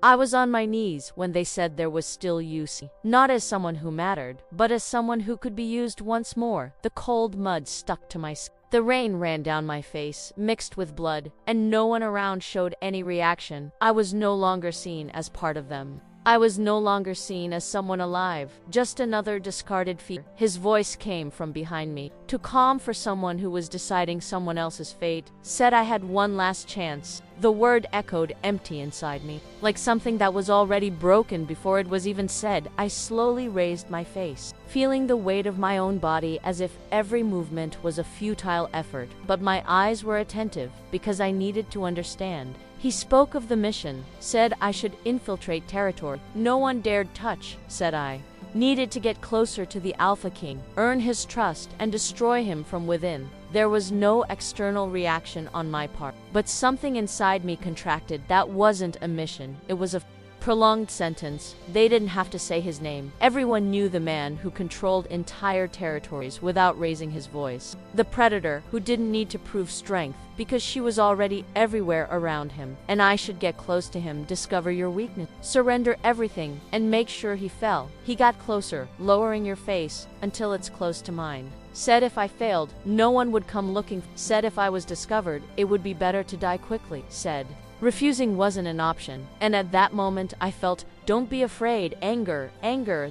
I was on my knees when they said there was still use. Not as someone who mattered, but as someone who could be used once more. The cold mud stuck to my skin. The rain ran down my face, mixed with blood, and no one around showed any reaction. I was no longer seen as part of them. I was no longer seen as someone alive, just another discarded feature. His voice came from behind me. Too calm for someone who was deciding someone else's fate, said I had one last chance. The word echoed empty inside me, like something that was already broken before it was even said. I slowly raised my face, feeling the weight of my own body as if every movement was a futile effort, but my eyes were attentive because I needed to understand. He spoke of the mission, said I should infiltrate territory. No one dared touch, said I. Needed to get closer to the Alpha King, earn his trust, and destroy him from within. There was no external reaction on my part, but something inside me contracted. That wasn't a mission, it was a prolonged sentence. They didn't have to say his name. Everyone knew the man who controlled entire territories without raising his voice. The predator who didn't need to prove strength because she was already everywhere around him. And I should get close to him, discover your weakness, surrender everything, and make sure he fell. He got closer, lowering your face until it's close to mine. Said if I failed, no one would come looking. Said if I was discovered, it would be better to die quickly. Said refusing wasn't an option, and at that moment I felt, don't be afraid, anger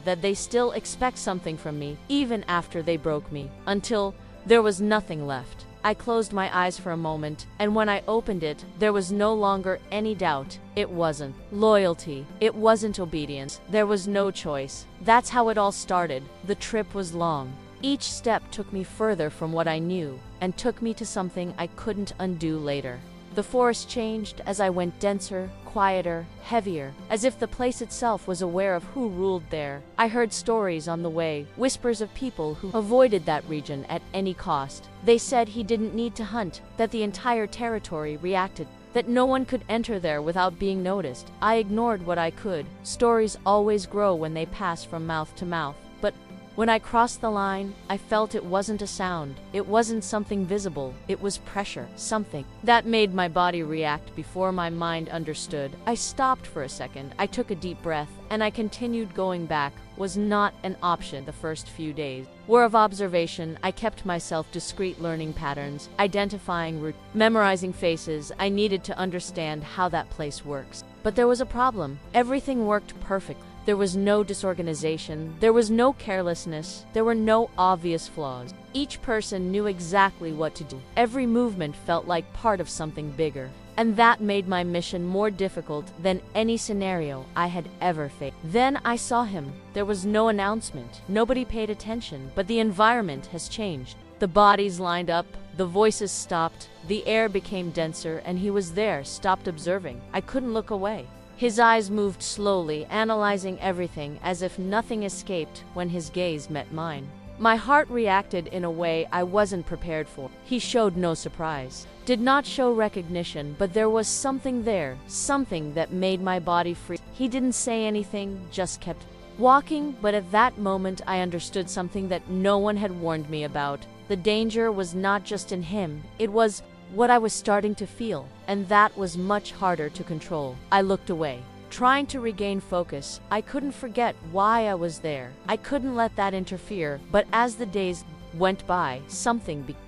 that they still expect something from me, even after they broke me, until there was nothing left. I closed my eyes for a moment, and when I opened it, there was no longer any doubt. It wasn't loyalty, it wasn't obedience, there was no choice. That's how it all started. The trip was long. Each step took me further from what I knew, and took me to something I couldn't undo later. The forest changed as I went denser, quieter, heavier, as if the place itself was aware of who ruled there. I heard stories on the way, whispers of people who avoided that region at any cost. They said he didn't need to hunt, that the entire territory reacted, that no one could enter there without being noticed. I ignored what I could. Stories always grow when they pass from mouth to mouth. But when I crossed the line, I felt it wasn't a sound, it wasn't something visible, it was pressure, something that made my body react before my mind understood. I stopped for a second, I took a deep breath, and I continued going back. Was not an option the first few days. Were of observation, I kept myself discrete, learning patterns, identifying routes, memorizing faces. I needed to understand how that place works. But there was a problem. Everything worked perfectly. There was no disorganization, there was no carelessness, there were no obvious flaws. Each person knew exactly what to do. Every movement felt like part of something bigger. And that made my mission more difficult than any scenario I had ever faced. Then I saw him. There was no announcement. Nobody paid attention, but the environment has changed. The bodies lined up, the voices stopped, the air became denser, and he was there, stopped observing. I couldn't look away. His eyes moved slowly, analyzing everything as if nothing escaped when his gaze met mine. My heart reacted in a way I wasn't prepared for. He showed no surprise, did not show recognition, but there was something there, something that made my body freeze. He didn't say anything, just kept walking, but at that moment I understood something that no one had warned me about. The danger was not just in him, it was what I was starting to feel, and that was much harder to control. I looked away, trying to regain focus. I couldn't forget why I was there. I couldn't let that interfere, but as the days went by,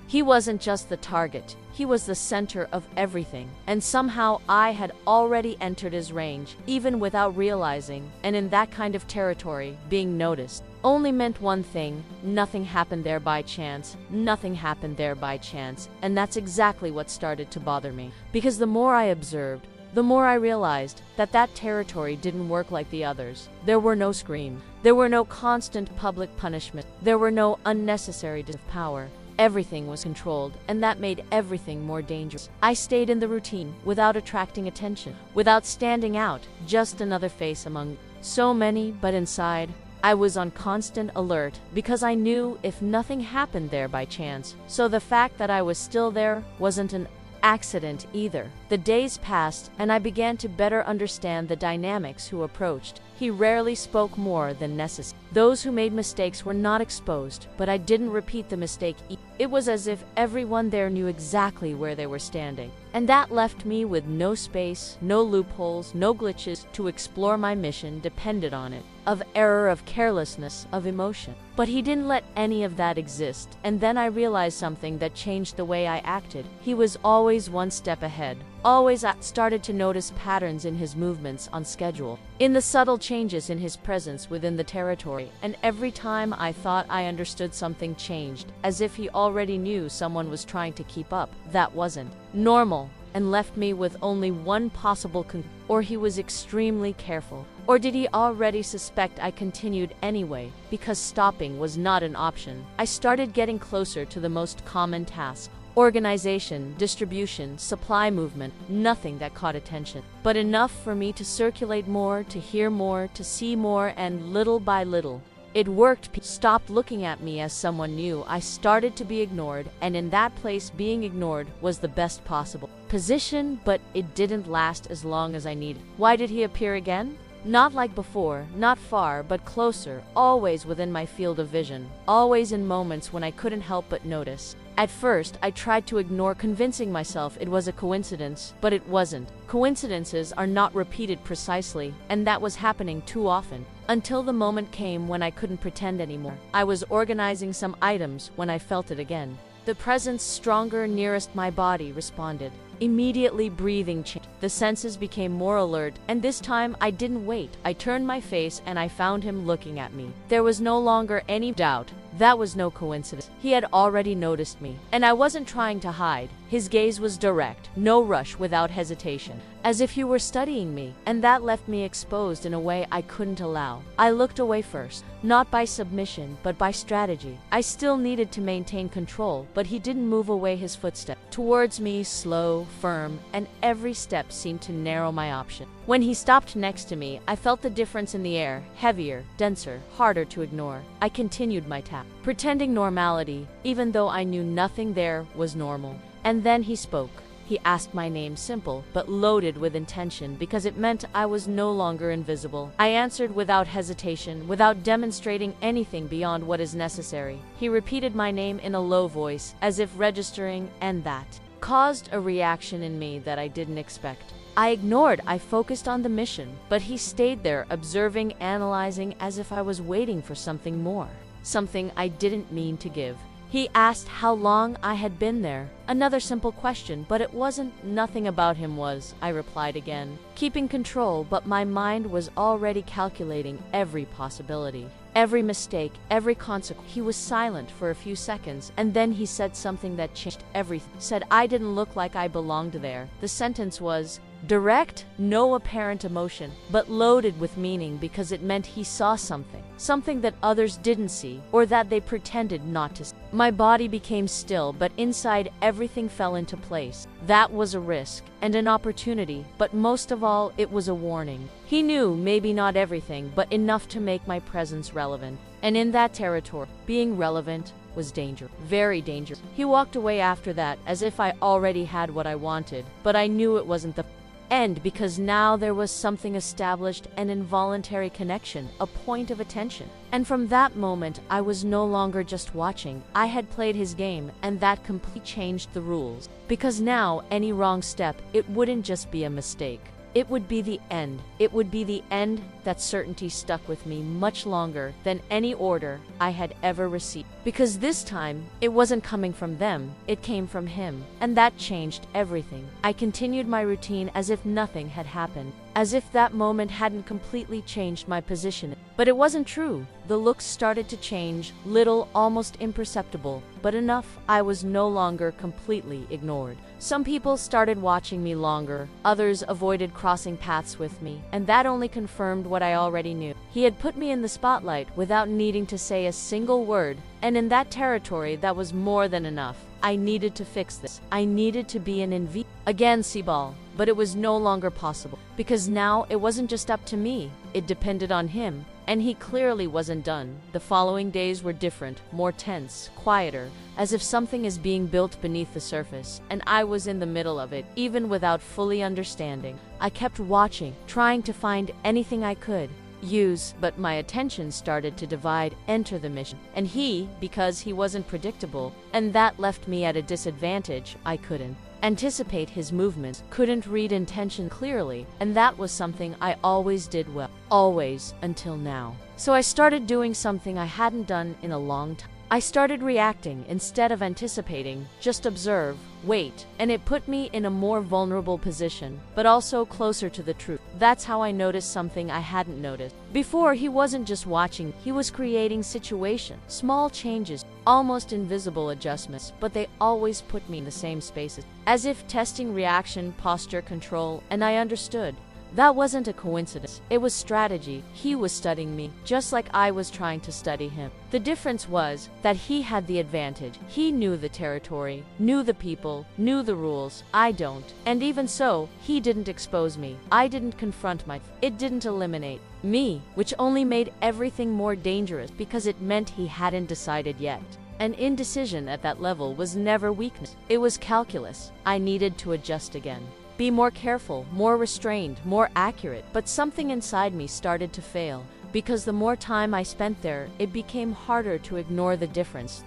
he wasn't just the target, he was the center of everything, and somehow I had already entered his range, even without realizing, and in that kind of territory, being noticed only meant one thing: nothing happened there by chance, nothing happened there by chance, and that's exactly what started to bother me. Because the more I observed, the more I realized that that territory didn't work like the others. There were no screams, there were no constant public punishment, there were no unnecessary power. Everything was controlled, and that made everything more dangerous. I stayed in the routine, without attracting attention, without standing out, just another face among so many, but inside, I was on constant alert, because I knew if nothing happened there by chance, so the fact that I was still there wasn't an accident either. The days passed, and I began to better understand the dynamics who approached. He rarely spoke more than necessary. Those who made mistakes were not exposed, but I didn't repeat the mistake. It was as if everyone there knew exactly where they were standing. And that left me with no space, no loopholes, no glitches to explore. My mission depended on it. Of error, of carelessness, of emotion. But he didn't let any of that exist, and then I realized something that changed the way I acted. He was always one step ahead. Always. I started to notice patterns in his movements on schedule, in the subtle changes in his presence within the territory, and every time I thought I understood, something changed, as if he already knew someone was trying to keep up. That wasn't normal, and left me with only one possible conclusion. Or he was extremely careful. Or did he already suspect I continued anyway, because stopping was not an option? I started getting closer to the most common task. Organization, distribution, supply movement, nothing that caught attention. But enough for me to circulate more, to hear more, to see more, and little by little, it worked. People stopped looking at me as someone new. I started to be ignored, and in that place, being ignored was the best possible position, but it didn't last as long as I needed. Why did he appear again? Not like before, not far, but closer, always within my field of vision, always in moments when I couldn't help but notice. At first, I tried to ignore, convincing myself it was a coincidence, but it wasn't. Coincidences are not repeated precisely, and that was happening too often. Until the moment came when I couldn't pretend anymore. I was organizing some items when I felt it again. The presence stronger nearest my body responded. Immediately, breathing changed. The senses became more alert, and this time I didn't wait. I turned my face and I found him looking at me. There was no longer any doubt. That was no coincidence. He had already noticed me, and I wasn't trying to hide. His gaze was direct, no rush, without hesitation, as if he were studying me, and that left me exposed in a way I couldn't allow. I looked away first, not by submission, but by strategy. I still needed to maintain control, but he didn't move away. His footstep towards me, slow, firm, and every step seemed to narrow my option. When he stopped next to me, I felt the difference in the air, heavier, denser, harder to ignore. I continued my task, pretending normality, even though I knew nothing there was normal. And then he spoke. He asked my name, simple, but loaded with intention, because it meant I was no longer invisible. I answered without hesitation, without demonstrating anything beyond what is necessary. He repeated my name in a low voice, as if registering, and that caused a reaction in me that I didn't expect. I ignored. I focused on the mission, but he stayed there, observing, analyzing, as if I was waiting for something more, something I didn't mean to give. He asked how long I had been there. Another simple question, but it wasn't. Nothing about him was, I replied again, keeping control, but my mind was already calculating every possibility, every mistake, every consequence. He was silent for a few seconds, and then he said something that changed everything. Said I didn't look like I belonged there. The sentence was direct, no apparent emotion, but loaded with meaning, because it meant he saw something, something that others didn't see, or that they pretended not to see. My body became still, but inside everything fell into place. That was a risk and an opportunity, but most of all, it was a warning. He knew maybe not everything, but enough to make my presence relevant. And in that territory, being relevant was dangerous, very dangerous. He walked away after that, as if I already had what I wanted, but I knew it wasn't the end, because now there was something established, an involuntary connection, a point of attention. And from that moment, I was no longer just watching. I had played his game, and that completely changed the rules. Because now, any wrong step, it wouldn't just be a mistake. It would be the end. It would be the end. That certainty stuck with me much longer than any order I had ever received. Because this time, it wasn't coming from them, it came from him. And that changed everything. I continued my routine as if nothing had happened, as if that moment hadn't completely changed my position. But it wasn't true. The looks started to change, little, almost imperceptible, but enough. I was no longer completely ignored. Some people started watching me longer, others avoided crossing paths with me, and that only confirmed what I already knew. He had put me in the spotlight without needing to say a single word, and in that territory that was more than enough. I needed to fix this. I needed to be an again, Seaball, but it was no longer possible, because now it wasn't just up to me, it depended on him, and he clearly wasn't done. The following days were different, more tense, quieter, as if something is being built beneath the surface, and I was in the middle of it, even without fully understanding. I kept watching, trying to find anything I could, use, but my attention started to divide, enter the mission. And he, because he wasn't predictable, and that left me at a disadvantage, I couldn't anticipate his movements, couldn't read intention clearly, and that was something I always did well. Always, until now. So I started doing something I hadn't done in a long time. I started reacting instead of anticipating, just observe, wait, and it put me in a more vulnerable position, but also closer to the truth. That's how I noticed something I hadn't noticed. Before, he wasn't just watching, he was creating situations, small changes, almost invisible adjustments, but they always put me in the same spaces, as if testing reaction, posture, control, and I understood. That wasn't a coincidence. It was strategy. He was studying me, just like I was trying to study him. The difference was that he had the advantage. He knew the territory, knew the people, knew the rules. I don't. And even so, he didn't expose me. I didn't confront it didn't eliminate me, which only made everything more dangerous because it meant he hadn't decided yet. An indecision at that level was never weakness. It was calculus. I needed to adjust again. Be more careful, more restrained, more accurate, but something inside me started to fail. Because the more time I spent there, it became harder to ignore the difference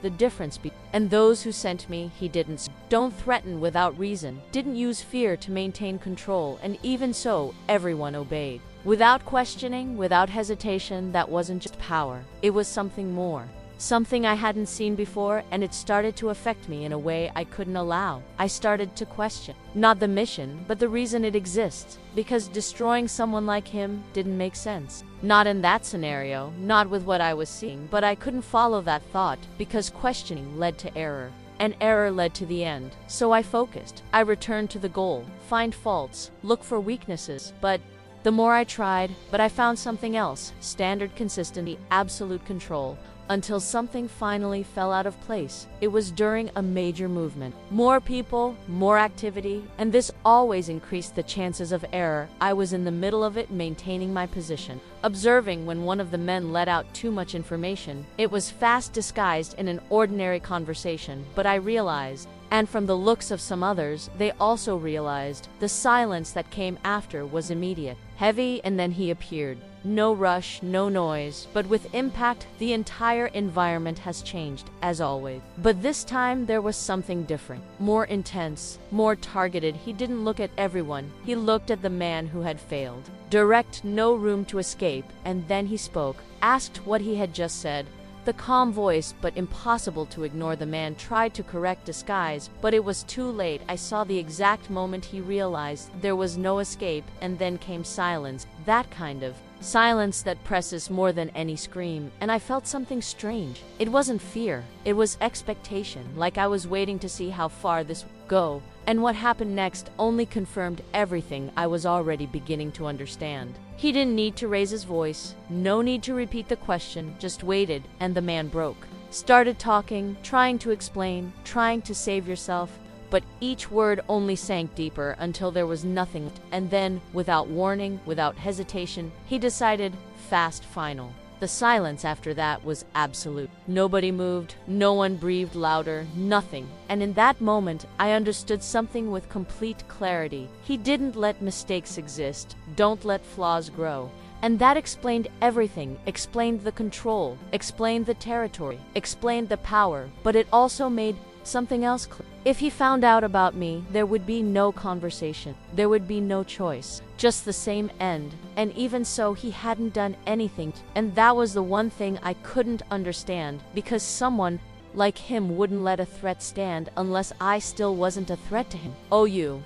and those who sent me, he didn't. Don't threaten without reason, didn't use fear to maintain control, and even so, everyone obeyed. Without questioning, without hesitation, that wasn't just power, it was something more. Something I hadn't seen before, and it started to affect me in a way I couldn't allow. I started to question, not the mission, but the reason it exists. Because destroying someone like him didn't make sense. Not in that scenario, not with what I was seeing, but I couldn't follow that thought, because questioning led to error. And error led to the end. So I focused. I returned to the goal, find faults, look for weaknesses, but the more I tried, I found something else, standard consistency, absolute control. Until something finally fell out of place. It was during a major movement. More people, more activity, and this always increased the chances of error. I was in the middle of it, maintaining my position. Observing when one of the men let out too much information. It was fast disguised in an ordinary conversation, but I realized, and from the looks of some others, they also realized, the silence that came after was immediate. Heavy, and then he appeared. No rush, no noise, but with impact, the entire environment has changed, as always. But this time, there was something different. More intense, more targeted. He didn't look at everyone. He looked at the man who had failed. Direct, no room to escape, and then he spoke, asked what he had just said. The calm voice, but impossible to ignore. The man tried to correct disguise, but it was too late. I saw the exact moment he realized there was no escape, and then came silence. That kind of silence that presses more than any scream, and I felt something strange. It wasn't fear, it was expectation, like I was waiting to see how far this would go, and what happened next only confirmed everything I was already beginning to understand. He didn't need to raise his voice, no need to repeat the question, just waited, and the man broke. Started talking, trying to explain, trying to save yourself, but each word only sank deeper until there was nothing, and then, without warning, without hesitation, he decided, fast, final. The silence after that was absolute. Nobody moved, no one breathed louder, nothing. And in that moment, I understood something with complete clarity. He didn't let mistakes exist, don't let flaws grow. And that explained everything, explained the control, explained the territory, explained the power, but it also made something else clear. If he found out about me, there would be no conversation. There would be no choice. Just the same end. And even so, he hadn't done anything. And that was the one thing I couldn't understand, because someone like him wouldn't let a threat stand unless I still wasn't a threat to him.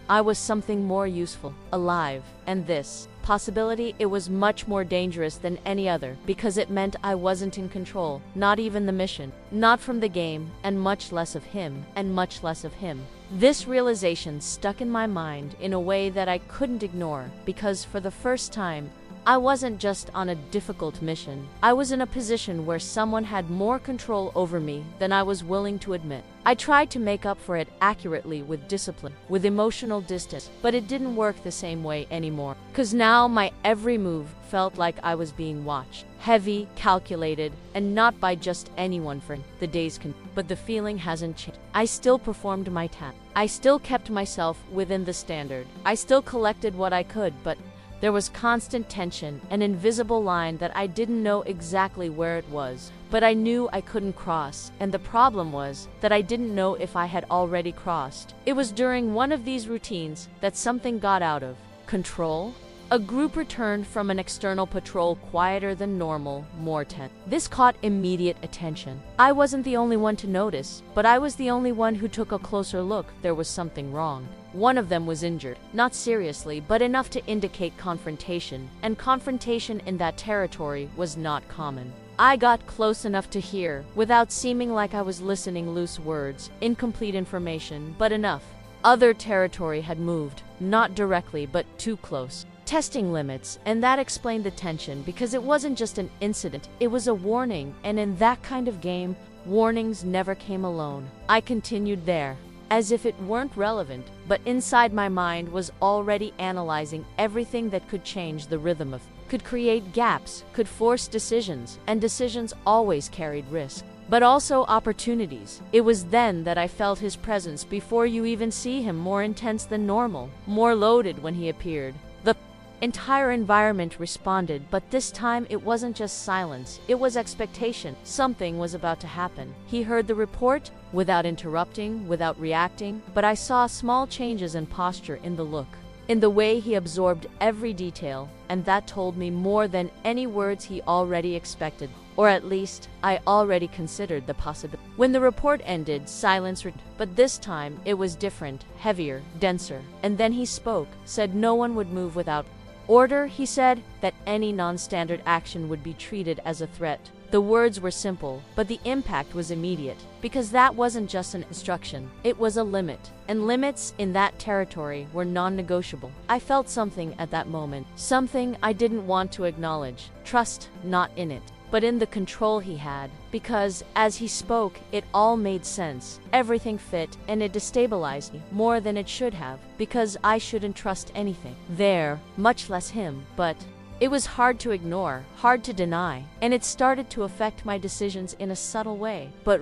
I was something more useful, alive, and this possibility, it was much more dangerous than any other, because it meant I wasn't in control, not even the mission, not from the game, and much less of him, and much less of him. This realization stuck in my mind in a way that I couldn't ignore, because for the first time, I wasn't just on a difficult mission. I was in a position where someone had more control over me than I was willing to admit. I tried to make up for it accurately with discipline, with emotional distance, but it didn't work the same way anymore. 'Cause now my every move felt like I was being watched. Heavy, calculated, and not by just anyone for the days but the feeling hasn't changed. I still performed my task. I still kept myself within the standard. I still collected what I could, but There was constant tension, an invisible line that I didn't know exactly where it was, but I knew I couldn't cross, and the problem was that I didn't know if I had already crossed. It was during one of these routines that something got out of control. A group returned from an external patrol quieter than normal, more tense. This caught immediate attention. I wasn't the only one to notice, but I was the only one who took a closer look. There was something wrong. One of them was injured, not seriously, but enough to indicate confrontation, and confrontation in that territory was not common. I got close enough to hear, without seeming like I was listening, loose words, incomplete information, but enough. Other territory had moved, not directly, but too close. Testing limits, and that explained the tension, because it wasn't just an incident, it was a warning, and in that kind of game, warnings never came alone. I continued there, as if it weren't relevant, but inside my mind was already analyzing everything that could change the rhythm of, could create gaps, could force decisions, and decisions always carried risk, but also opportunities. It was then that I felt his presence before you even see him, more intense than normal, more loaded when he appeared. The entire environment responded, but this time it wasn't just silence, it was expectation. Something was about to happen. He heard the report without interrupting, without reacting, but I saw small changes in posture, in the look, in the way he absorbed every detail, and that told me more than any words he already expected, or at least I already considered the possibility. When the report ended, silence returned, but this time it was different, heavier, denser, and then he spoke, said no one would move without order. He said that any non-standard action would be treated as a threat. The words were simple, but the impact was immediate, because that wasn't just an instruction, it was a limit, and limits in that territory were non-negotiable. I felt something at that moment, something I didn't want to acknowledge. Trust, not in it, but in the control he had, because as he spoke, it all made sense. Everything fit, and it destabilized me more than it should have, because I shouldn't trust anything there, much less him, but it was hard to ignore, hard to deny, and it started to affect my decisions in a subtle way. But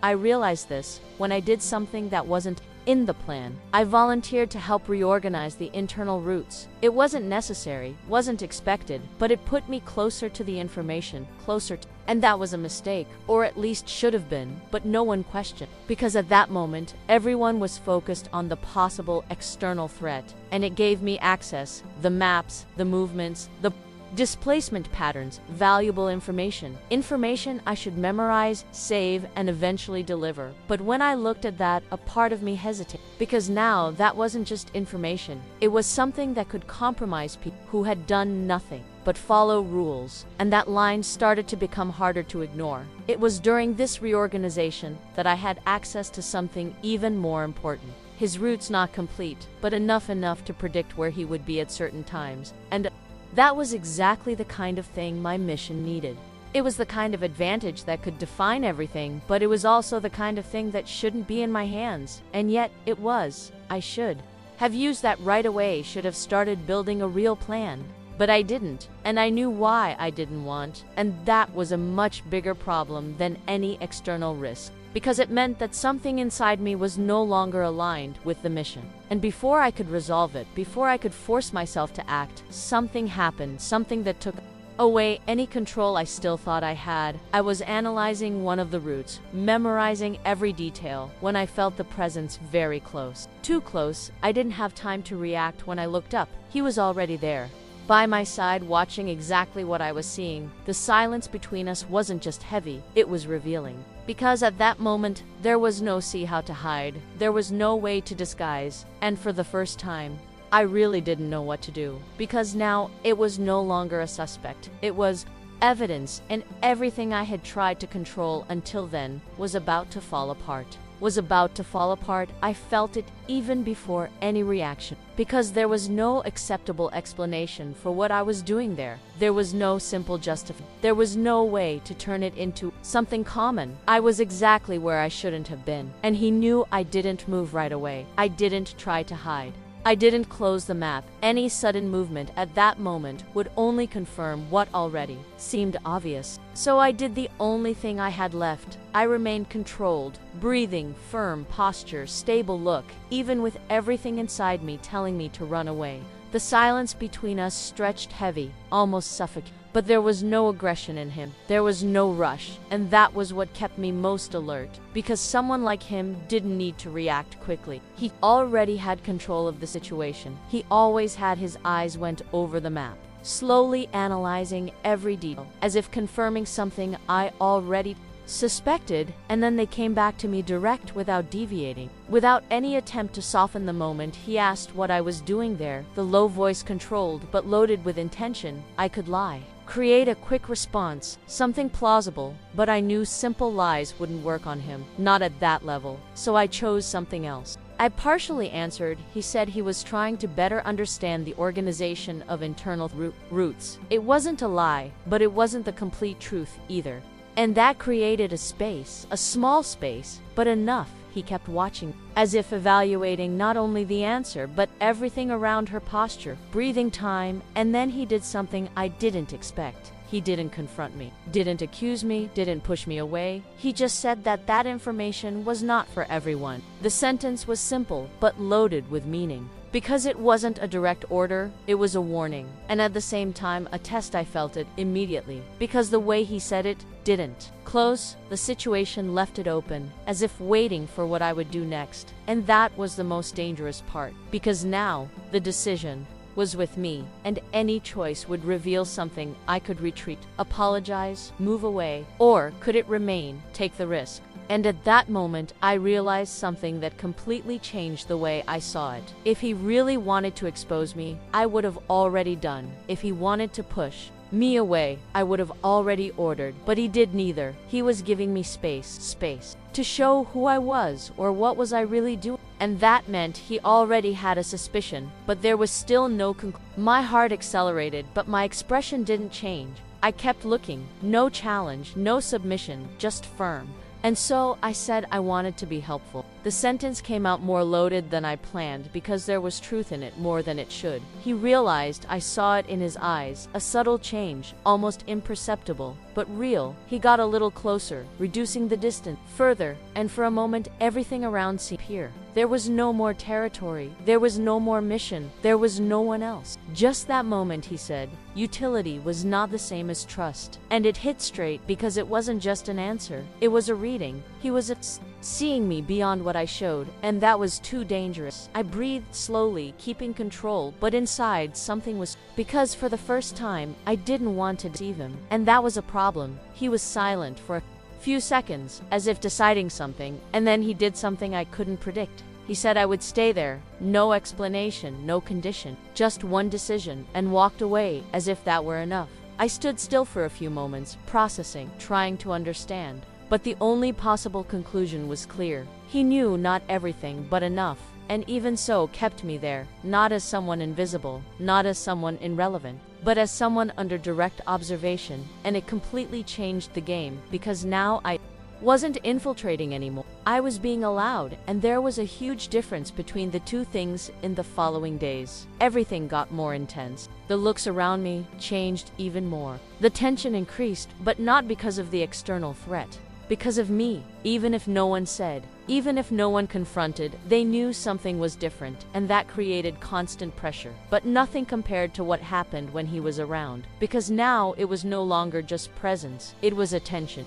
I realized this when I did something that wasn't in the plan. I volunteered to help reorganize the internal routes. It wasn't necessary, wasn't expected, but it put me closer to the information, and that was a mistake, or at least should have been, but no one questioned, because at that moment, everyone was focused on the possible external threat, and it gave me access, the maps, the movements, the displacement patterns, valuable information I should memorize, save, and eventually deliver. But when I looked at that, a part of me hesitated, because now that wasn't just information, it was something that could compromise people who had done nothing but follow rules, and that line started to become harder to ignore. It was during this reorganization that I had access to something even more important. His routes not complete, but enough to predict where he would be at certain times, and that was exactly the kind of thing my mission needed. It was the kind of advantage that could define everything, but it was also the kind of thing that shouldn't be in my hands, and yet it was. I should have used that right away, should have started building a real plan. But I didn't, and I knew why I didn't want, and that was a much bigger problem than any external risk, because it meant that something inside me was no longer aligned with the mission. And before I could resolve it, before I could force myself to act, something happened, something that took away any control I still thought I had. I was analyzing one of the routes, memorizing every detail, when I felt the presence very close. Too close, I didn't have time to react. When I looked up, he was already there, by my side, watching exactly what I was seeing. The silence between us wasn't just heavy, it was revealing. Because at that moment, there was no how to hide, there was no way to disguise, and for the first time, I really didn't know what to do. Because now, it was no longer a suspect, it was evidence, and everything I had tried to control until then was about to fall apart. I felt it even before any reaction, because there was no acceptable explanation for what I was doing there. There was no simple justification. There was no way to turn it into something common. I was exactly where I shouldn't have been, and he knew I didn't move right away. I didn't try to hide. I didn't close the map. Any sudden movement at that moment would only confirm what already seemed obvious. So I did the only thing I had left. I remained controlled, breathing, firm posture, stable look, even with everything inside me telling me to run away. The silence between us stretched heavy, almost suffocating. But there was no aggression in him. There was no rush. And that was what kept me most alert. Because someone like him didn't need to react quickly. He already had control of the situation. He always had his eyes went over the map, slowly analyzing every detail, as if confirming something I already suspected, and then they came back to me direct without deviating. Without any attempt to soften the moment, he asked what I was doing there, the low voice controlled but loaded with intention. I could lie, create a quick response, something plausible, but I knew simple lies wouldn't work on him, not at that level, so I chose something else. I partially answered. He said he was trying to better understand the organization of internal roots. It wasn't a lie, but it wasn't the complete truth either. And that created a space, a small space, but enough. He kept watching, as if evaluating not only the answer, but everything around her posture, breathing time, and then he did something I didn't expect. He didn't confront me, didn't accuse me, didn't push me away. He just said that that information was not for everyone. The sentence was simple, but loaded with meaning. Because it wasn't a direct order, it was a warning, and at the same time a test. I felt it immediately, because the way he said it didn't close. The situation left it open, as if waiting for what I would do next. And that was the most dangerous part, because now the decision was with me, and any choice would reveal something. I could retreat, apologize, move away, or could it remain, take the risk? And at that moment, I realized something that completely changed the way I saw it. If he really wanted to expose me, I would have already done. If he wanted to push me away, I would have already ordered. But he did neither. He was giving me space to show who I was, or what was I really doing. And that meant he already had a suspicion, but there was still no conclusion. My heart accelerated, but my expression didn't change. I kept looking. No challenge, no submission, just firm. And so I said I wanted to be helpful. The sentence came out more loaded than I planned, because there was truth in it more than it should. He realized. I saw it in his eyes, a subtle change, almost imperceptible, but real. He got a little closer, reducing the distance further, and for a moment everything around seemed here. There was no more territory, there was no more mission, there was no one else. Just that moment, he said, utility was not the same as trust. And it hit straight, because it wasn't just an answer, it was a reading. He was seeing me beyond what I showed, and that was too dangerous. I breathed slowly, keeping control, but inside something was, because for the first time, I didn't want to deceive him. And that was a problem. He was silent for a few seconds, as if deciding something, and then he did something I couldn't predict. He said I would stay there, no explanation, no condition, just one decision, and walked away, as if that were enough. I stood still for a few moments, processing, trying to understand. But the only possible conclusion was clear. He knew not everything, but enough, and even so kept me there, not as someone invisible, not as someone irrelevant, but as someone under direct observation. And it completely changed the game, because now I wasn't infiltrating anymore. I was being allowed, and there was a huge difference between the two things. In the following days, everything got more intense. The looks around me changed even more. The tension increased, but not because of the external threat. Because of me. Even if no one said, even if no one confronted, they knew something was different, and that created constant pressure. But nothing compared to what happened when he was around, because now it was no longer just presence, it was attention.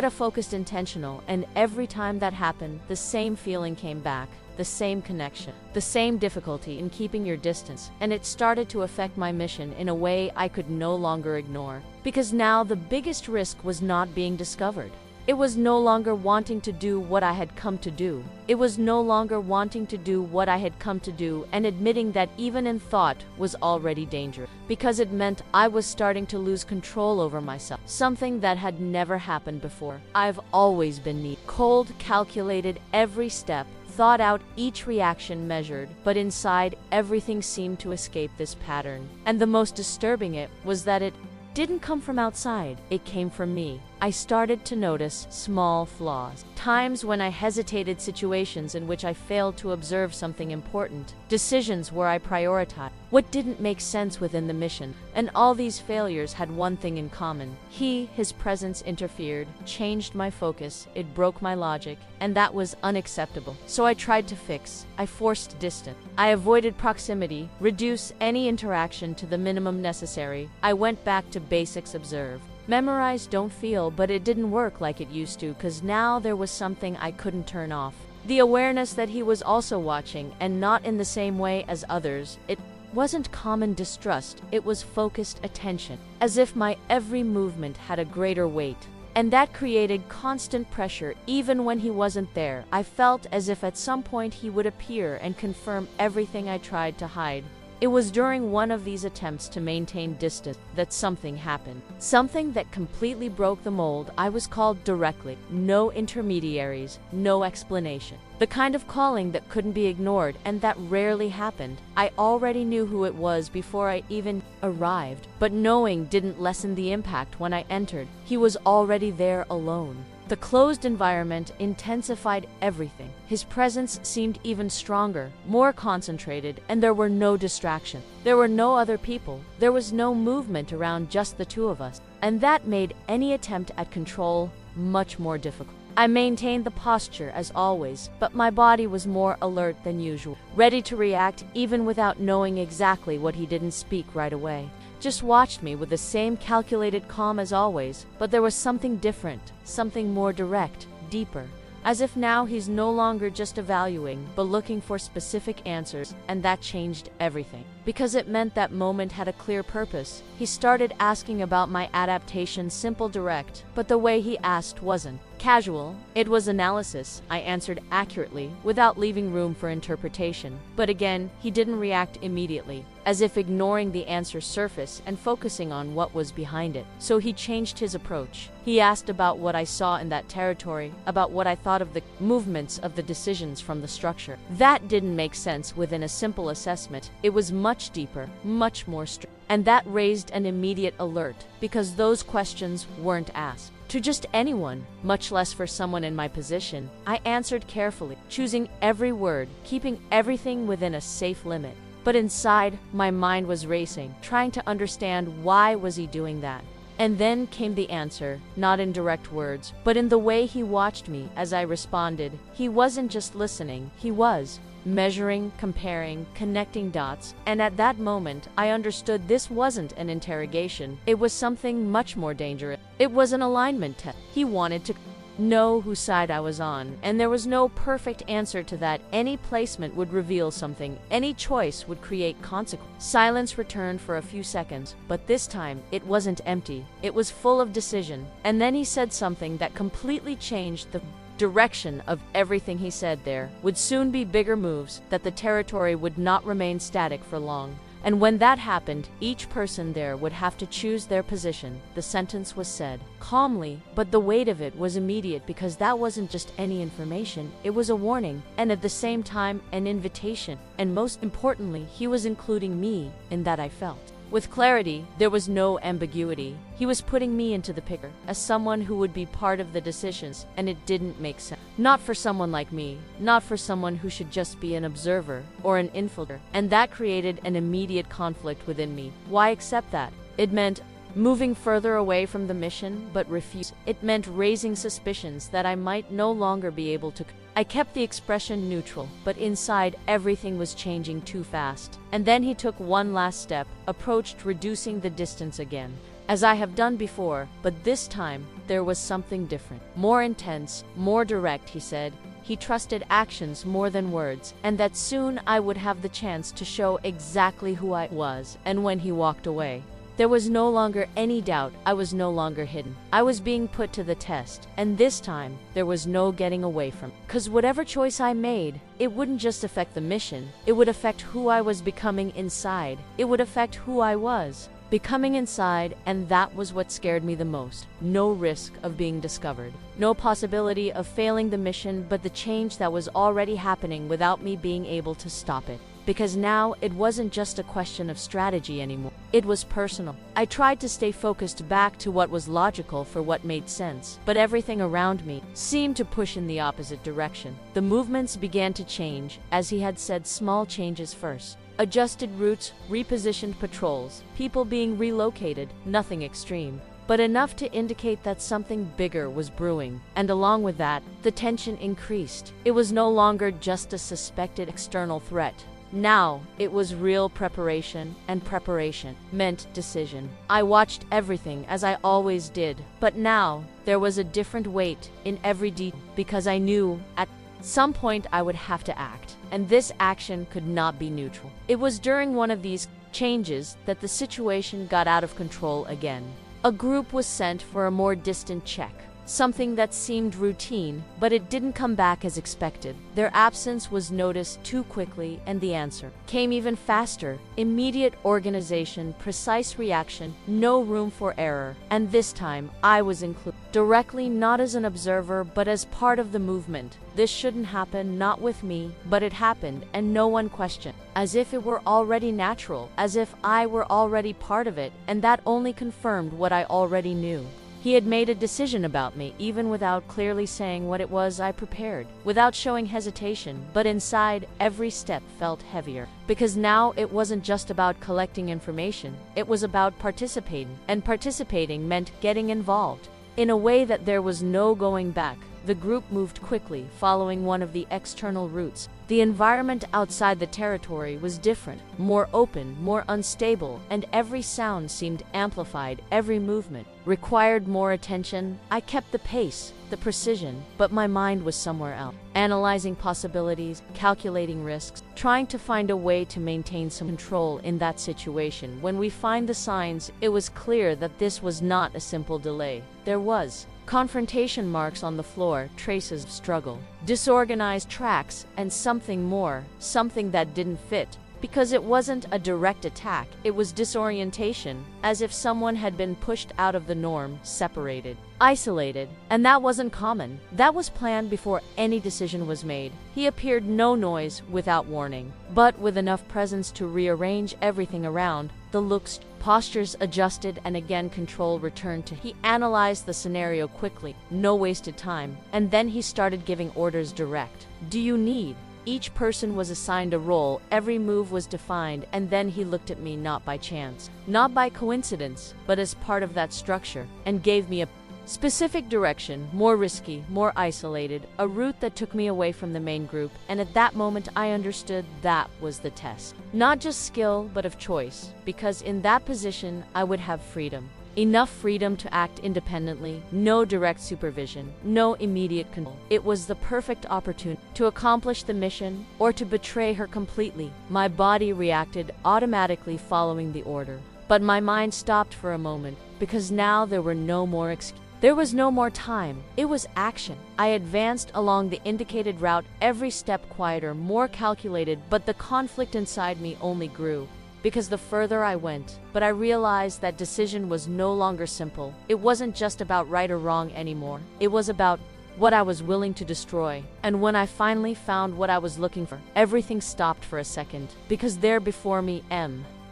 Focused, intentional, and every time that happened, the same feeling came back. The same connection, the same difficulty in keeping your distance, and it started to affect my mission in a way I could no longer ignore. Because now the biggest risk was not being discovered. It was no longer wanting to do what I had come to do. It was no longer wanting to do what I had come to do, and admitting that even in thought was already dangerous. Because it meant I was starting to lose control over myself. Something that had never happened before. I've always been neat, cold, calculated, every step, thought out, each reaction measured, but inside everything seemed to escape this pattern. And the most disturbing it was that it didn't come from outside, it came from me. I started to notice small flaws. Times when I hesitated, situations in which I failed to observe something important, decisions where I prioritized what didn't make sense within the mission. And all these failures had one thing in common. His presence interfered, changed my focus, it broke my logic, and that was unacceptable. So I tried to fix. I forced distance. I avoided proximity, reduce any interaction to the minimum necessary. I went back to basics: observe, memorize, don't feel. But it didn't work like it used to, because now there was something I couldn't turn off. The awareness that he was also watching, and not in the same way as others. It wasn't common distrust, it was focused attention, as if my every movement had a greater weight. And that created constant pressure. Even when he wasn't there, I felt as if at some point he would appear and confirm everything I tried to hide. It was during one of these attempts to maintain distance that something happened. Something that completely broke the mold. I was called directly. No intermediaries, no explanation. The kind of calling that couldn't be ignored, and that rarely happened. I already knew who it was before I even arrived, but knowing didn't lessen the impact when I entered. He was already there alone. The closed environment intensified everything. His presence seemed even stronger, more concentrated, and there were no distractions. There were no other people. There was no movement around, just the two of us. And that made any attempt at control much more difficult. I maintained the posture as always, but my body was more alert than usual, ready to react even without knowing exactly what. He didn't speak right away. Just watched me with the same calculated calm as always, but there was something different, something more direct, deeper. As if now he's no longer just evaluating, but looking for specific answers, and that changed everything. Because it meant that moment had a clear purpose. He started asking about my adaptation, simple, direct, but the way he asked wasn't casual. It was analysis. I answered accurately, without leaving room for interpretation. But again, he didn't react immediately, as if ignoring the answer's surface and focusing on what was behind it. So he changed his approach. He asked about what I saw in that territory, about what I thought of the movements of the decisions from the structure. That didn't make sense within a simple assessment. It was much deeper, much more strict. And that raised an immediate alert, because those questions weren't asked to just anyone, much less for someone in my position. I answered carefully, choosing every word, keeping everything within a safe limit. But inside, my mind was racing, trying to understand why was he doing that. And then came the answer, not in direct words, but in the way he watched me as I responded. He wasn't just listening, he was measuring, comparing, connecting dots. And at that moment, I understood this wasn't an interrogation. It was something much more dangerous. It was an alignment test. He wanted to know whose side I was on, and there was no perfect answer to that. Any placement would reveal something. Any choice would create consequence. Silence returned for a few seconds, but this time it wasn't empty. It was full of decision. And then he said something that completely changed the direction of everything. He said there would soon be bigger moves, that the territory would not remain static for long. And when that happened, each person there would have to choose their position. The sentence was said calmly, but the weight of it was immediate, because that wasn't just any information. It was a warning, and at the same time, an invitation. And most importantly, he was including me in that. I felt with clarity. There was no ambiguity. He was putting me into the picture as someone who would be part of the decisions, and it didn't make sense. Not for someone like me, not for someone who should just be an observer or an infiltrator. And that created an immediate conflict within me. Why accept that? It meant moving further away from the mission, but refuse. It meant raising suspicions that I might no longer be able to. I kept the expression neutral, but inside everything was changing too fast. And then he took one last step, approached, reducing the distance again, as I have done before, but this time there was something different. More intense, more direct, he said. He trusted actions more than words, and that soon I would have the chance to show exactly who I was. And when he walked away, there was no longer any doubt. I was no longer hidden. I was being put to the test, and this time, there was no getting away from. Because whatever choice I made, it wouldn't just affect the mission. It would affect who I was becoming inside. It would affect who I was becoming inside, and that was what scared me the most. No risk of being discovered. No possibility of failing the mission, but the change that was already happening without me being able to stop it. because now it wasn't just a question of strategy anymore. It was personal. I tried to stay focused back to what was logical for what made sense, but everything around me seemed to push in the opposite direction. The movements began to change, as he had said, small changes first. Adjusted routes, repositioned patrols, people being relocated, nothing extreme, but enough to indicate that something bigger was brewing. And along with that, the tension increased. It was no longer just a suspected external threat. Now, it was real preparation, and preparation meant decision. I watched everything as I always did, but now there was a different weight in every detail, because I knew at some point I would have to act, and this action could not be neutral. It was during one of these changes that the situation got out of control again. A group was sent for a more distant check, something that seemed routine, but it didn't come back as expected. Their absence was noticed too quickly, and the answer came even faster. Immediate organization, precise reaction, no room for error. And this time, I was included. Directly, not as an observer, but as part of the movement. This shouldn't happen, not with me, but it happened, and no one questioned. As if it were already natural, as if I were already part of it, and that only confirmed what I already knew. He had made a decision about me, even without clearly saying what it was I prepared, without showing hesitation, but inside, every step felt heavier. Because now it wasn't just about collecting information, it was about participating, and participating meant getting involved. In a way that there was no going back, the group moved quickly, following one of the external routes. The environment outside the territory was different, more open, more unstable, and every sound seemed amplified. Every movement required more attention. I kept the pace, the precision, but my mind was somewhere else, analyzing possibilities, calculating risks, trying to find a way to maintain some control in that situation. When we find the signs, it was clear that this was not a simple delay. There was confrontation marks on the floor, traces of struggle, disorganized tracks, and something more, something that didn't fit. Because it wasn't a direct attack, it was disorientation, as if someone had been pushed out of the norm, separated, isolated. And that wasn't common. That was planned before any decision was made. He appeared no noise, without warning, but with enough presence to rearrange everything around. The looks, postures adjusted, and again control returned to. He analyzed the scenario quickly, no wasted time, and then he started giving orders direct. Do you need? Each person was assigned a role, every move was defined, and then he looked at me not by chance, not by coincidence, but as part of that structure, and gave me a specific direction, more risky, more isolated, a route that took me away from the main group. And at that moment I understood that was the test. Not just skill, but of choice, because in that position I would have freedom. Enough freedom to act independently, no direct supervision, no immediate control. It was the perfect opportunity to accomplish the mission or to betray her completely. My body reacted automatically following the order, but my mind stopped for a moment, because now there were no more excuses. There was no more time. It was action. I advanced along the indicated route, every step quieter, more calculated, but the conflict inside me only grew. Because the further I went, but I realized that decision was no longer simple. It wasn't just about right or wrong anymore. It was about what I was willing to destroy. And when I finally found what I was looking for, everything stopped for a second. Because there before me,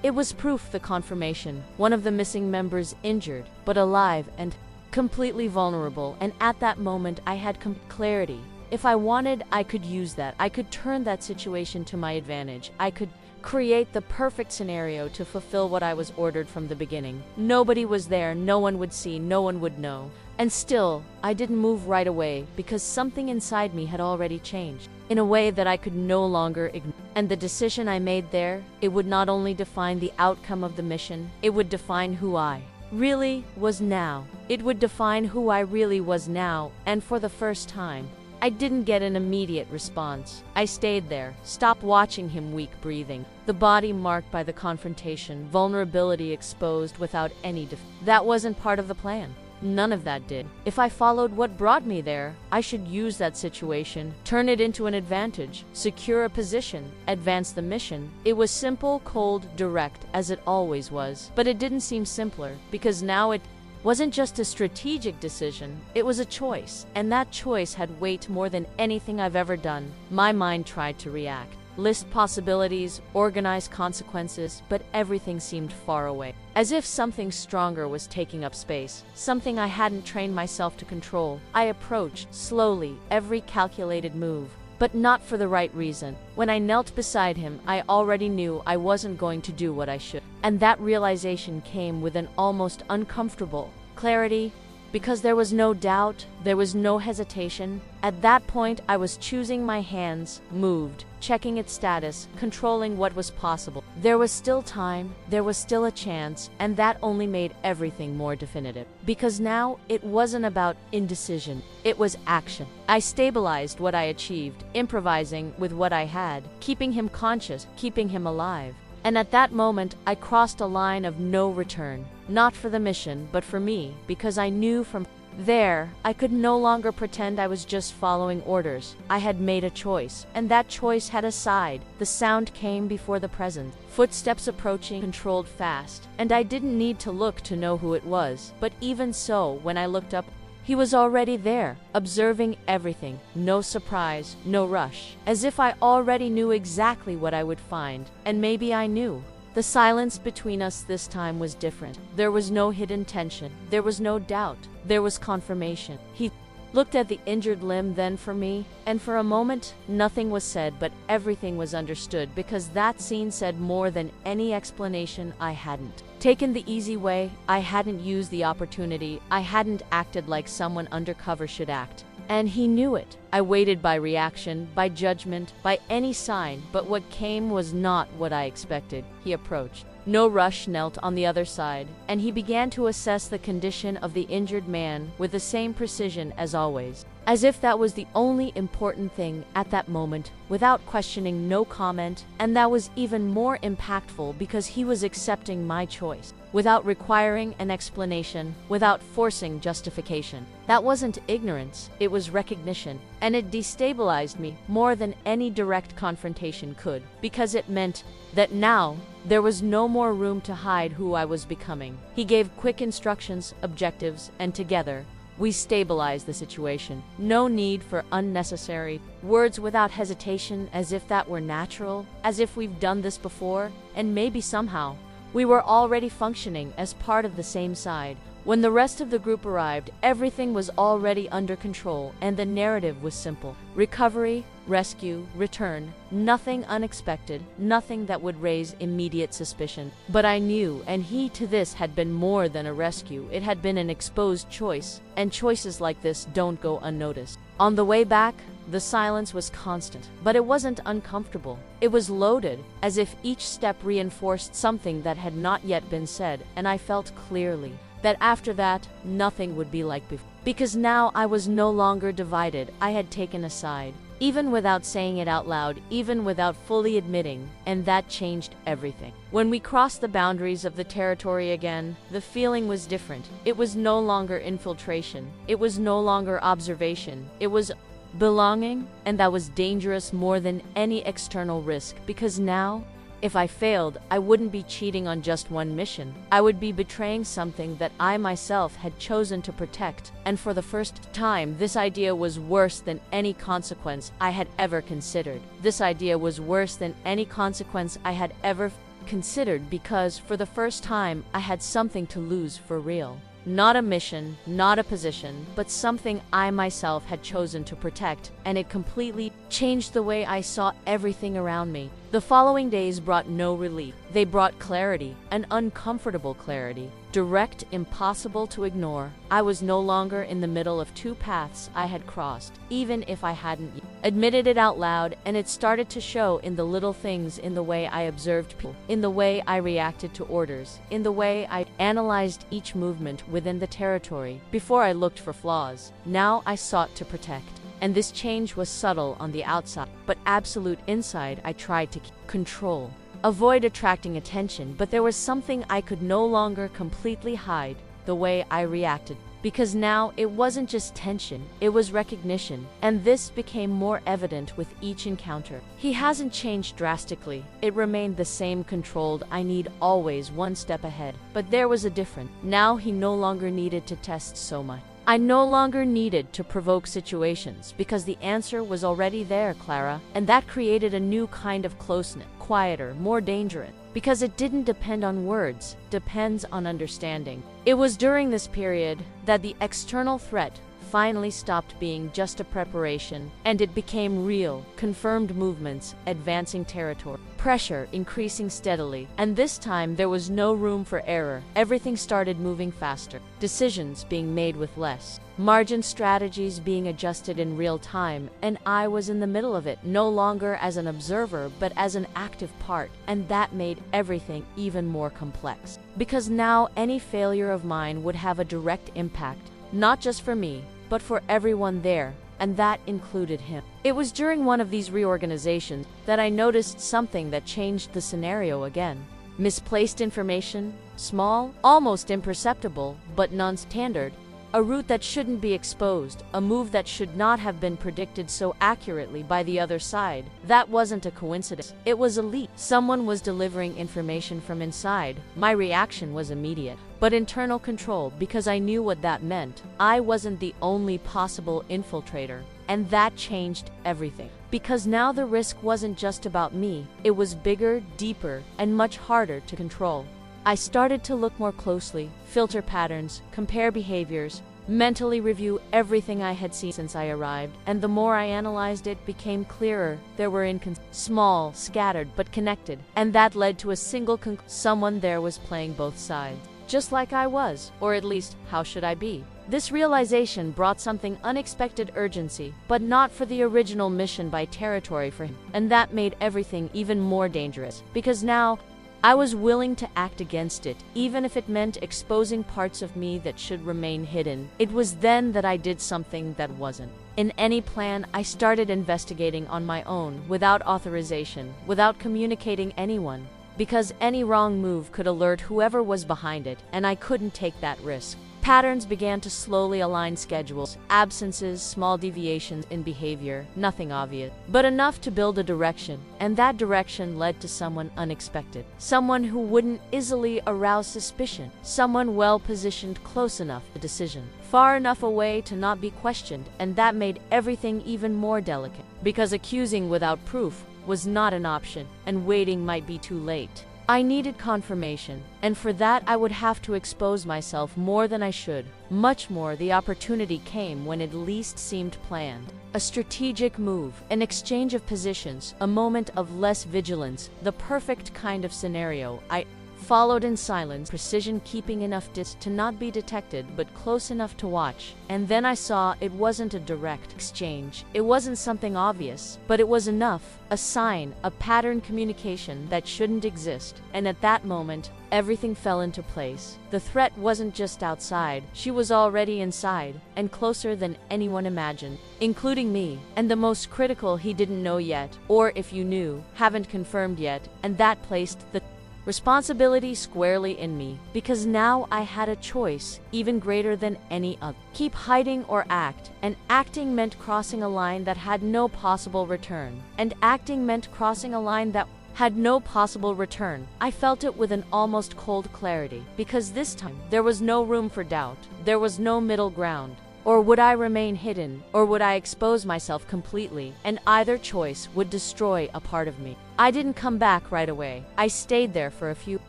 it was proof, the confirmation. One of the missing members injured, but alive and completely vulnerable. And at that moment, I had clarity. If I wanted, I could use that. I could turn that situation to my advantage. I could create the perfect scenario to fulfill what I was ordered from the beginning. Nobody was there, no one would see, no one would know. And still, I didn't move right away, because something inside me had already changed, in a way that I could no longer ignore. And the decision I made there, it would not only define the outcome of the mission, it would define who I really was now. It would define who I really was now, and for the first time, I didn't get an immediate response. I stayed there, stopped watching him, weak breathing, the body marked by the confrontation, vulnerability exposed without any defense. That wasn't part of the plan. None of that did. If I followed what brought me there, I should use that situation, turn it into an advantage, secure a position, advance the mission. It was simple, cold, direct, as it always was. But it didn't seem simpler, because now it wasn't just a strategic decision, it was a choice, and that choice had weight more than anything I've ever done. My mind tried to react, list possibilities, organize consequences, but everything seemed far away. As if something stronger was taking up space, something I hadn't trained myself to control. I approached, slowly, every calculated move. But not for the right reason. When I knelt beside him, I already knew I wasn't going to do what I should. And that realization came with an almost uncomfortable clarity, because there was no doubt, there was no hesitation. At that point, I was choosing my hands, moved, checking its status, controlling what was possible. There was still time, there was still a chance, and that only made everything more definitive. Because now, it wasn't about indecision, it was action. I stabilized what I achieved, improvising with what I had, keeping him conscious, keeping him alive. And at that moment, I crossed a line of no return. Not for the mission, but for me, because I knew from there, I could no longer pretend I was just following orders. I had made a choice, and that choice had a side. The sound came before the present. Footsteps approaching, controlled fast, and I didn't need to look to know who it was. But even so, when I looked up, he was already there, observing everything. No surprise, no rush. As if I already knew exactly what I would find. And maybe I knew. The silence between us this time was different. There was no hidden tension. There was no doubt. There was confirmation. He looked at the injured limb, then for me, and for a moment, nothing was said, but everything was understood, because that scene said more than any explanation. I hadn't taken the easy way, I hadn't used the opportunity, I hadn't acted like someone undercover should act. And he knew it. I waited by reaction, by judgment, by any sign, but what came was not what I expected. He approached. No rush, knelt on the other side, and he began to assess the condition of the injured man with the same precision as always. As if that was the only important thing at that moment, without questioning, no comment, and that was even more impactful because he was accepting my choice, without requiring an explanation, without forcing justification. That wasn't ignorance, it was recognition, and it destabilized me more than any direct confrontation could, because it meant that now, there was no more room to hide who I was becoming. He gave quick instructions, objectives, and together, we stabilized the situation. No need for unnecessary words, without hesitation, as if that were natural, as if we've done this before, and maybe somehow. We were already functioning as part of the same side. When the rest of the group arrived, everything was already under control, and the narrative was simple. Recovery, rescue, return, nothing unexpected, nothing that would raise immediate suspicion. But I knew, and he to this had been more than a rescue, it had been an exposed choice, and choices like this don't go unnoticed. On the way back, the silence was constant, but it wasn't uncomfortable. It was loaded, as if each step reinforced something that had not yet been said, and I felt clearly that after that, nothing would be like before. Because now I was no longer divided, I had taken a side, even without saying it out loud, even without fully admitting, and that changed everything. When we crossed the boundaries of the territory again, the feeling was different. It was no longer infiltration, it was no longer observation, it was belonging, and that was dangerous more than any external risk, because now, if I failed, I wouldn't be cheating on just one mission. I would be betraying something that I myself had chosen to protect. And for the first time, this idea was worse than any consequence I had ever considered. This idea was worse than any consequence I had ever considered, because for the first time, I had something to lose for real. Not a mission, not a position, but something I myself had chosen to protect, and it completely changed the way I saw everything around me. The following days brought no relief. They brought clarity, an uncomfortable clarity, direct, impossible to ignore. I was no longer in the middle of two paths I had crossed, even if I hadn't admitted it out loud, and it started to show in the little things, in the way I observed people, in the way I reacted to orders, in the way I analyzed each movement within the territory. Before I looked for flaws, now I sought to protect. And this change was subtle on the outside, but absolute inside. I tried to control, avoid attracting attention, but there was something I could no longer completely hide, the way I reacted. Because now it wasn't just tension, it was recognition, and this became more evident with each encounter. He hasn't changed drastically, it remained the same controlled, I need always one step ahead. But there was a difference. Now he no longer needed to test so much. I no longer needed to provoke situations because the answer was already there, Clara, and that created a new kind of closeness, quieter, more dangerous, because it didn't depend on words, depends on understanding. It was during this period that the external threat finally stopped being just a preparation, and it became real, confirmed movements, advancing territory, pressure increasing steadily, and this time there was no room for error. Everything started moving faster, decisions being made with less margin, strategies being adjusted in real time, and I was in the middle of it, no longer as an observer, but as an active part, and that made everything even more complex. Because now any failure of mine would have a direct impact, not just for me, but for everyone there, and that included him. It was during one of these reorganizations that I noticed something that changed the scenario again. Misplaced information, small, almost imperceptible, but non-standard. A route that shouldn't be exposed, a move that should not have been predicted so accurately by the other side. That wasn't a coincidence. It was elite. Someone was delivering information from inside. My reaction was immediate, but internal control, because I knew what that meant. I wasn't the only possible infiltrator, and that changed everything. Because now the risk wasn't just about me. It was bigger, deeper, and much harder to control. I started to look more closely, filter patterns, compare behaviors, mentally review everything I had seen since I arrived, and the more I analyzed it became clearer. There were small, scattered, but connected, and that led to a single conclusion. Someone there was playing both sides, just like I was, or at least, how should I be? This realization brought something unexpected: urgency, but not for the original mission by territory for him, and that made everything even more dangerous, because now I was willing to act against it, even if it meant exposing parts of me that should remain hidden. It was then that I did something that wasn't in any plan. I started investigating on my own, without authorization, without communicating anyone, because any wrong move could alert whoever was behind it, and I couldn't take that risk. Patterns began to slowly align: schedules, absences, small deviations in behavior, nothing obvious, but enough to build a direction, and that direction led to someone unexpected, someone who wouldn't easily arouse suspicion, someone well-positioned, close enough, a decision, far enough away to not be questioned, and that made everything even more delicate, because accusing without proof was not an option, and waiting might be too late. I needed confirmation, and for that I would have to expose myself more than I should. Much more. The opportunity came when it least seemed planned. A strategic move, an exchange of positions, a moment of less vigilance, the perfect kind of scenario. I followed in silence, precision, keeping enough distance to not be detected, but close enough to watch. And then I saw it wasn't a direct exchange. It wasn't something obvious, but it was enough, a sign, a pattern communication that shouldn't exist. And at that moment, everything fell into place. The threat wasn't just outside, she was already inside, and closer than anyone imagined, including me. And the most critical, he didn't know yet, or if you knew, haven't confirmed yet, and that placed the responsibility squarely in me, because now I had a choice, even greater than any other. Keep hiding or act, and acting meant crossing a line that had no possible return, and acting meant crossing a line that had no possible return. I felt it with an almost cold clarity, because this time there was no room for doubt, there was no middle ground. Or would I remain hidden, or would I expose myself completely? And either choice would destroy a part of me. I didn't come back right away. I stayed there for a few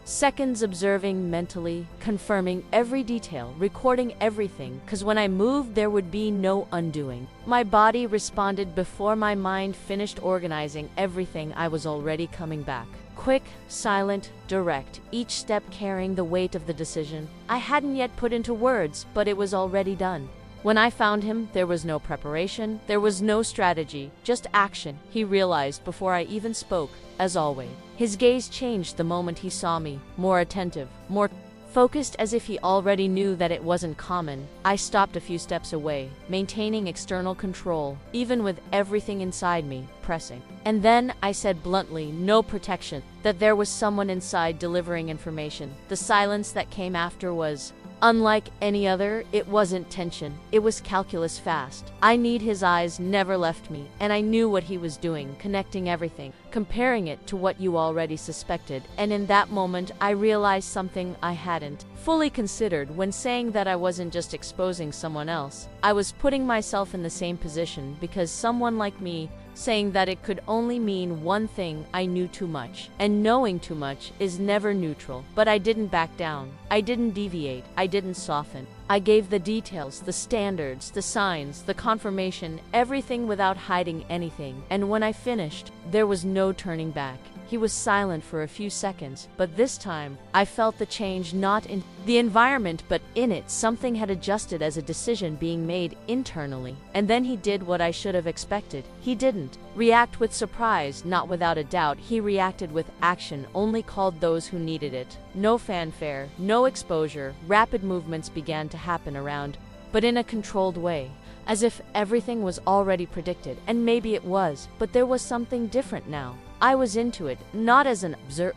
seconds, observing mentally, confirming every detail, recording everything, because when I moved there would be no undoing. My body responded before my mind finished organizing everything. I was already coming back. Quick, silent, direct, each step carrying the weight of the decision I hadn't yet put into words, but it was already done. When I found him, there was no preparation, there was no strategy, just action. He realized before I even spoke, as always. His gaze changed the moment he saw me, more attentive, more focused, as if he already knew that it wasn't common. I stopped a few steps away, maintaining external control, even with everything inside me pressing. And then I said bluntly, no protection, that there was someone inside delivering information. The silence that came after was Unlike any other, it wasn't tension. It was calculus fast. I need his eyes never left me, and I knew what he was doing, connecting everything, comparing it to what you already suspected, and in that moment I realized something I hadn't fully considered when saying that I wasn't just exposing someone else. I was putting myself in the same position because someone like me saying that it could only mean one thing. I knew too much, and knowing too much is never neutral. But I didn't back down. I didn't deviate. I didn't soften. I gave the details, the standards, the signs, the confirmation, everything without hiding anything. And when I finished, there was no turning back. He was silent for a few seconds, but this time, I felt the change not in the environment but in it. Something had adjusted as a decision being made internally. And then he did what I should have expected. He didn't react with surprise, not without a doubt. He reacted with action, only called those who needed it. No fanfare, no exposure. Rapid movements began to happen around, but in a controlled way, as if everything was already predicted. And maybe it was, but there was something different now. I was into it, not as an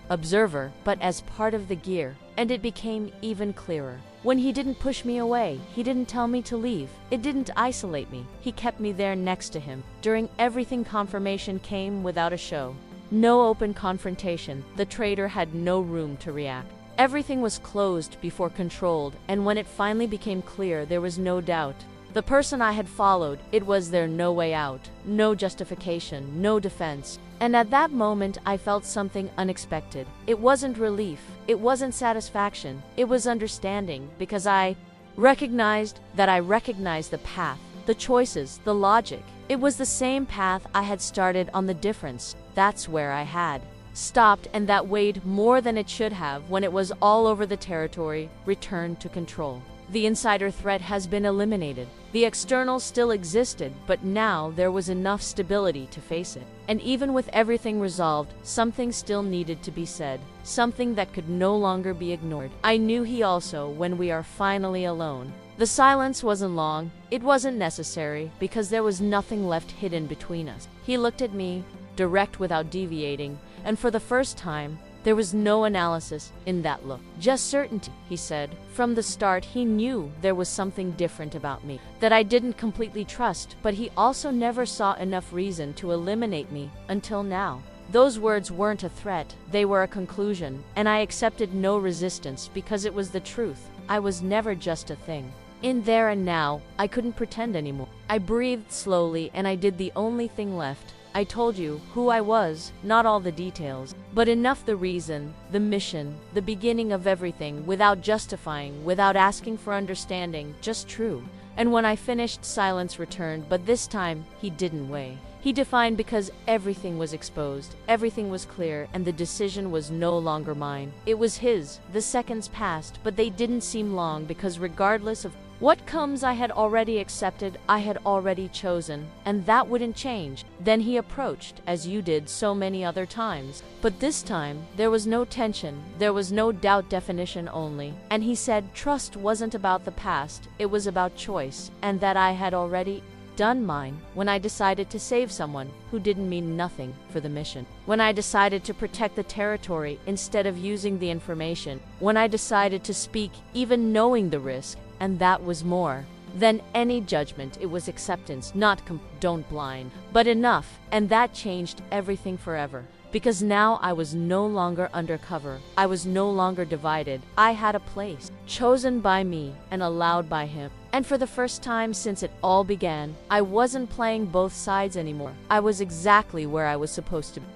observer, but as part of the gear, and it became even clearer. When he didn't push me away, he didn't tell me to leave, it didn't isolate me, he kept me there next to him. During everything, confirmation came without a show. No open confrontation. The traitor had no room to react. Everything was closed before controlled, and when it finally became clear, there was no doubt. The person I had followed, it was there, no way out, no justification, no defense. And at that moment, I felt something unexpected. It wasn't relief, it wasn't satisfaction, it was understanding, because I recognized the path, the choices, the logic. It was the same path I had started on. The difference, that's where I had stopped, and that weighed more than it should have when it was all over. The territory returned to control. The insider threat has been eliminated. The external still existed, but now there was enough stability to face it. And even with everything resolved, something still needed to be said, something that could no longer be ignored. I knew he also, when we are finally alone. The silence wasn't long, it wasn't necessary, because there was nothing left hidden between us. He looked at me, direct without deviating, and for the first time, there was no analysis in that look. Just certainty, he said. From the start, he knew there was something different about me, that I didn't completely trust, but he also never saw enough reason to eliminate me until now. Those words weren't a threat, they were a conclusion, and I accepted no resistance because it was the truth. I was never just a thing. In there and now, I couldn't pretend anymore. I breathed slowly, and I did the only thing left. I told you who I was, not all the details, but enough, the reason, the mission, the beginning of everything, without justifying, without asking for understanding, just true. And when I finished, silence returned, but this time, he didn't weigh. He defined, because everything was exposed, everything was clear, and the decision was no longer mine. It was his. The seconds passed, but they didn't seem long, because regardless of what comes, I had already accepted, I had already chosen, and that wouldn't change. Then he approached, as you did so many other times. But this time, there was no tension, there was no doubt, definition only. And he said trust wasn't about the past, it was about choice, and that I had already done mine when I decided to save someone who didn't mean nothing for the mission. When I decided to protect the territory instead of using the information. When I decided to speak even knowing the risk. And that was more than any judgment. It was acceptance, not don't blind, but enough. And that changed everything forever. Because now I was no longer undercover. I was no longer divided. I had a place, chosen by me and allowed by him. And for the first time since it all began, I wasn't playing both sides anymore. I was exactly where I was supposed to be.